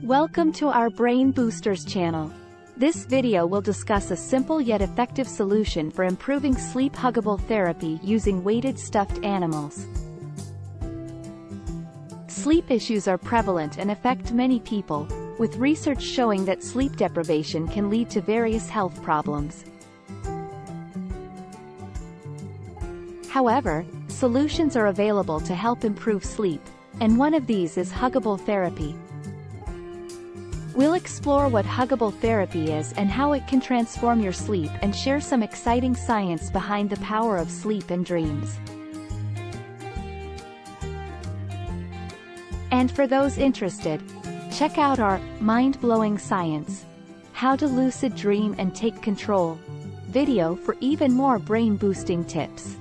Welcome to our Brain Boosters channel. This video will discuss a simple yet effective solution for improving sleep huggable therapy using weighted stuffed animals. Sleep issues are prevalent and affect many people, with research showing that sleep deprivation can lead to various health problems. However, solutions are available to help improve sleep, and one of these is huggable therapy. We'll explore what huggable therapy is and how it can transform your sleep and share some exciting science behind the power of sleep and dreams. And for those interested, check out our Mind-Blowing Science: How to Lucid Dream and Take Control video for even more brain-boosting tips.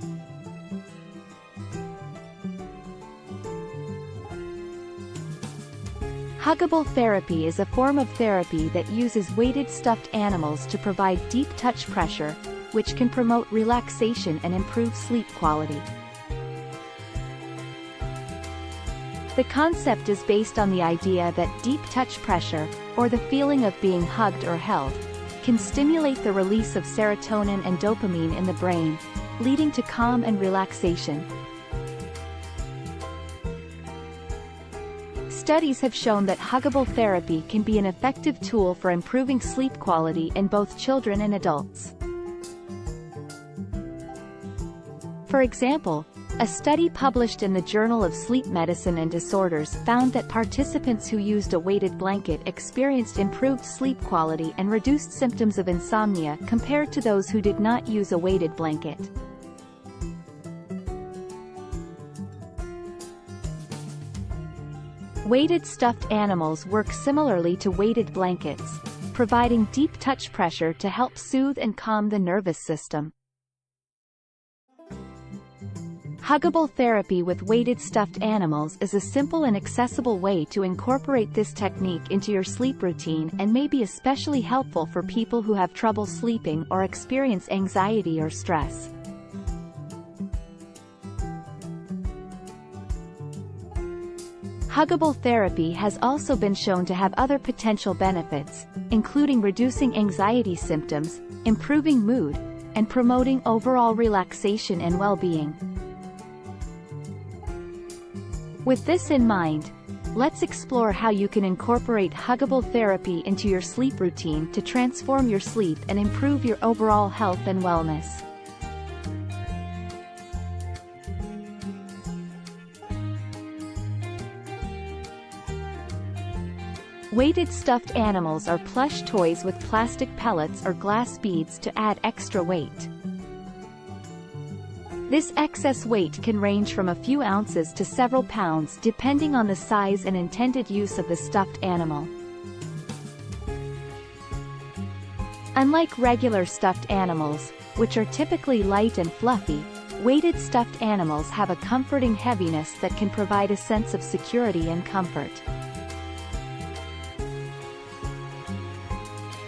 Huggable therapy is a form of therapy that uses weighted stuffed animals to provide deep touch pressure, which can promote relaxation and improve sleep quality. The concept is based on the idea that deep touch pressure, or the feeling of being hugged or held, can stimulate the release of serotonin and dopamine in the brain, leading to calm and relaxation. Studies have shown that huggable therapy can be an effective tool for improving sleep quality in both children and adults. For example, a study published in the Journal of Sleep Medicine and Disorders found that participants who used a weighted blanket experienced improved sleep quality and reduced symptoms of insomnia compared to those who did not use a weighted blanket. Weighted stuffed animals work similarly to weighted blankets, providing deep touch pressure to help soothe and calm the nervous system. Huggable therapy with weighted stuffed animals is a simple and accessible way to incorporate this technique into your sleep routine and may be especially helpful for people who have trouble sleeping or experience anxiety or stress. Huggable therapy has also been shown to have other potential benefits, including reducing anxiety symptoms, improving mood, and promoting overall relaxation and well-being. With this in mind, let's explore how you can incorporate huggable therapy into your sleep routine to transform your sleep and improve your overall health and wellness. Weighted stuffed animals are plush toys with plastic pellets or glass beads to add extra weight. This excess weight can range from a few ounces to several pounds depending on the size and intended use of the stuffed animal. Unlike regular stuffed animals, which are typically light and fluffy, weighted stuffed animals have a comforting heaviness that can provide a sense of security and comfort.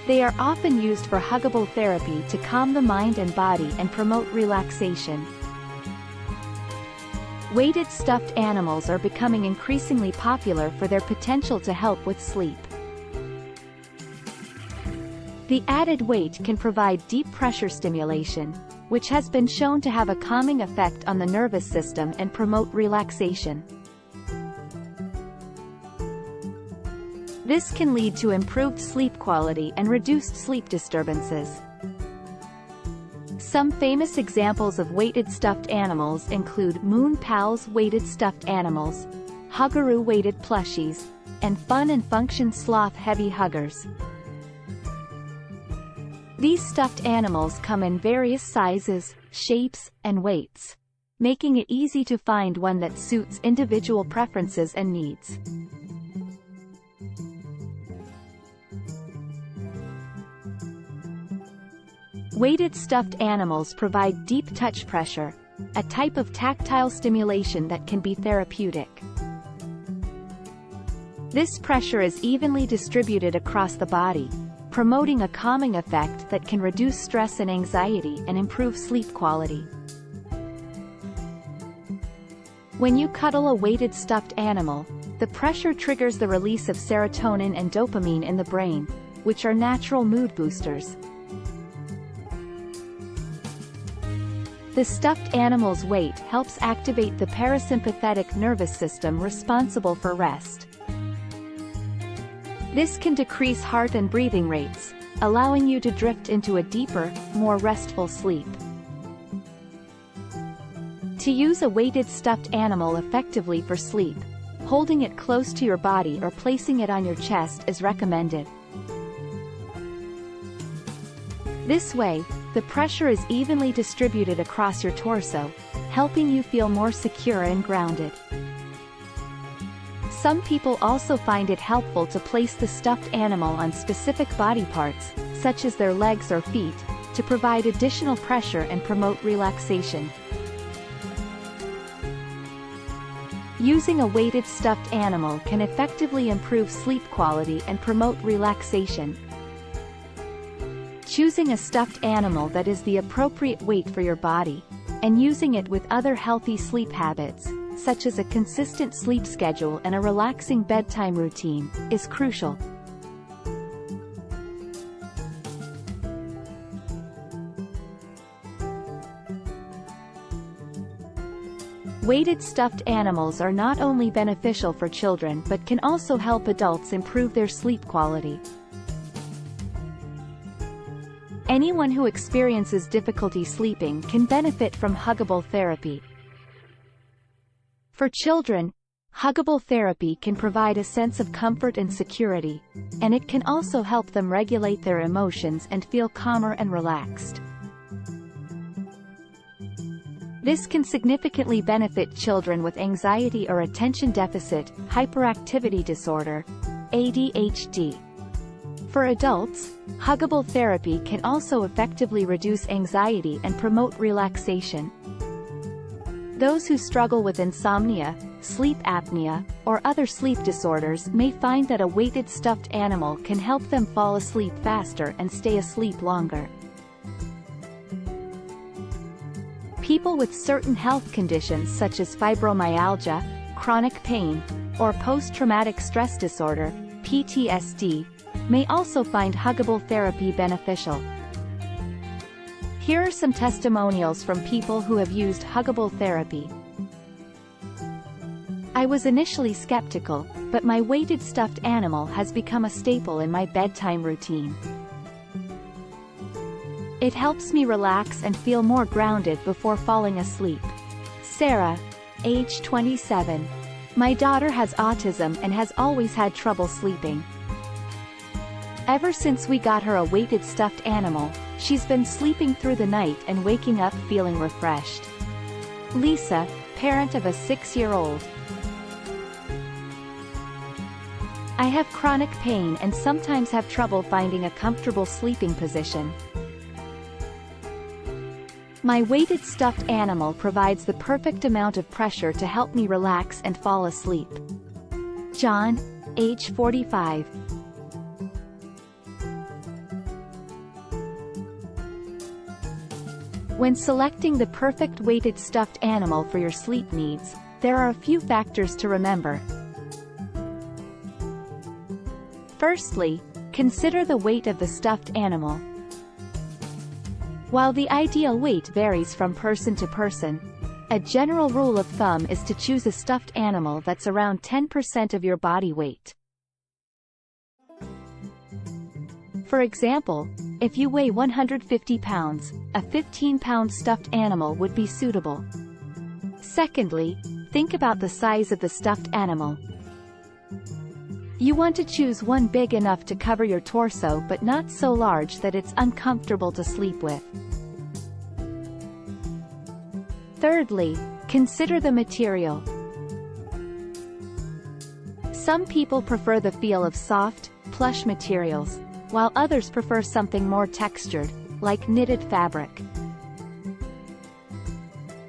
They are often used for huggable therapy to calm the mind and body and promote relaxation. Weighted stuffed animals are becoming increasingly popular for their potential to help with sleep. The added weight can provide deep pressure stimulation, which has been shown to have a calming effect on the nervous system and promote relaxation. This can lead to improved sleep quality and reduced sleep disturbances. Some famous examples of weighted stuffed animals include Moon Pal's weighted stuffed animals, Huggaroo weighted plushies, and Fun and Function Sloth heavy huggers. These stuffed animals come in various sizes, shapes, and weights, making it easy to find one that suits individual preferences and needs. Weighted stuffed animals provide deep touch pressure, a type of tactile stimulation that can be therapeutic. This pressure is evenly distributed across the body, promoting a calming effect that can reduce stress and anxiety and improve sleep quality. When you cuddle a weighted stuffed animal, The pressure triggers the release of serotonin and dopamine in the brain, which are natural mood boosters. The stuffed animal's weight helps activate the parasympathetic nervous system responsible for rest. This can decrease heart and breathing rates, allowing you to drift into a deeper, more restful sleep. To use a weighted stuffed animal effectively for sleep, holding it close to your body or placing it on your chest is recommended. This way, the pressure is evenly distributed across your torso, helping you feel more secure and grounded. Some people also find it helpful to place the stuffed animal on specific body parts, such as their legs or feet, to provide additional pressure and promote relaxation. Using a weighted stuffed animal can effectively improve sleep quality and promote relaxation. Choosing a stuffed animal that is the appropriate weight for your body, and using it with other healthy sleep habits, such as a consistent sleep schedule and a relaxing bedtime routine, is crucial. Weighted stuffed animals are not only beneficial for children but can also help adults improve their sleep quality. Anyone who experiences difficulty sleeping can benefit from Huggable therapy. For children, Huggable therapy can provide a sense of comfort and security, and it can also help them regulate their emotions and feel calmer and relaxed. This can significantly benefit children with anxiety or attention deficit hyperactivity disorder, ADHD. For adults, Huggable therapy can also effectively reduce anxiety and promote relaxation. Those who struggle with insomnia, sleep apnea, or other sleep disorders may find that a weighted stuffed animal can help them fall asleep faster and stay asleep longer. People with certain health conditions such as fibromyalgia, chronic pain, or post-traumatic stress disorder, PTSD, may also find Huggable therapy beneficial. Here are some testimonials from people who have used Huggable therapy. I was initially skeptical, but my weighted stuffed animal has become a staple in my bedtime routine. It helps me relax and feel more grounded before falling asleep. Sarah, age 27. My daughter has autism and has always had trouble sleeping. Ever since we got her a weighted stuffed animal, she's been sleeping through the night and waking up feeling refreshed. Lisa, parent of a 6-year-old. I have chronic pain and sometimes have trouble finding a comfortable sleeping position. My weighted stuffed animal provides the perfect amount of pressure to help me relax and fall asleep. John, age 45. When selecting the perfect weighted stuffed animal for your sleep needs, there are a few factors to remember. Firstly, consider the weight of the stuffed animal. While the ideal weight varies from person to person, a general rule of thumb is to choose a stuffed animal that's around 10% of your body weight. For example, if you weigh 150 pounds, a 15-pound stuffed animal would be suitable. Secondly, think about the size of the stuffed animal. You want to choose one big enough to cover your torso but not so large that it's uncomfortable to sleep with. Thirdly, consider the material. Some people prefer the feel of soft, plush materials, while others prefer something more textured, like knitted fabric.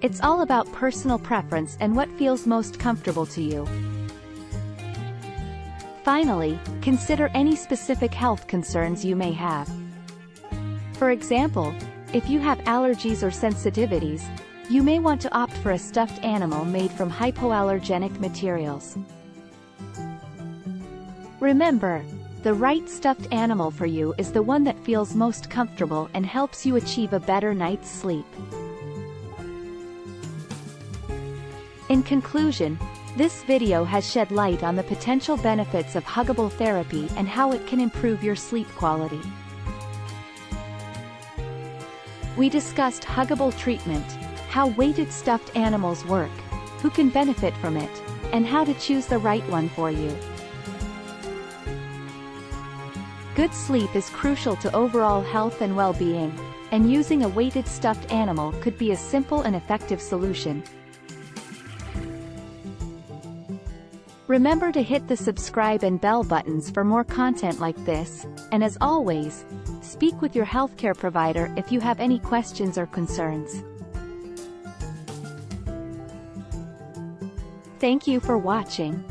It's all about personal preference and what feels most comfortable to you. Finally, consider any specific health concerns you may have. For example, if you have allergies or sensitivities, you may want to opt for a stuffed animal made from hypoallergenic materials. Remember, the right stuffed animal for you is the one that feels most comfortable and helps you achieve a better night's sleep. In conclusion, this video has shed light on the potential benefits of huggable therapy and how it can improve your sleep quality. We discussed huggable treatment, how weighted stuffed animals work, who can benefit from it, and how to choose the right one for you. Good sleep is crucial to overall health and well-being, and using a weighted stuffed animal could be a simple and effective solution. Remember to hit the subscribe and bell buttons for more content like this, and as always, speak with your healthcare provider if you have any questions or concerns. Thank you for watching.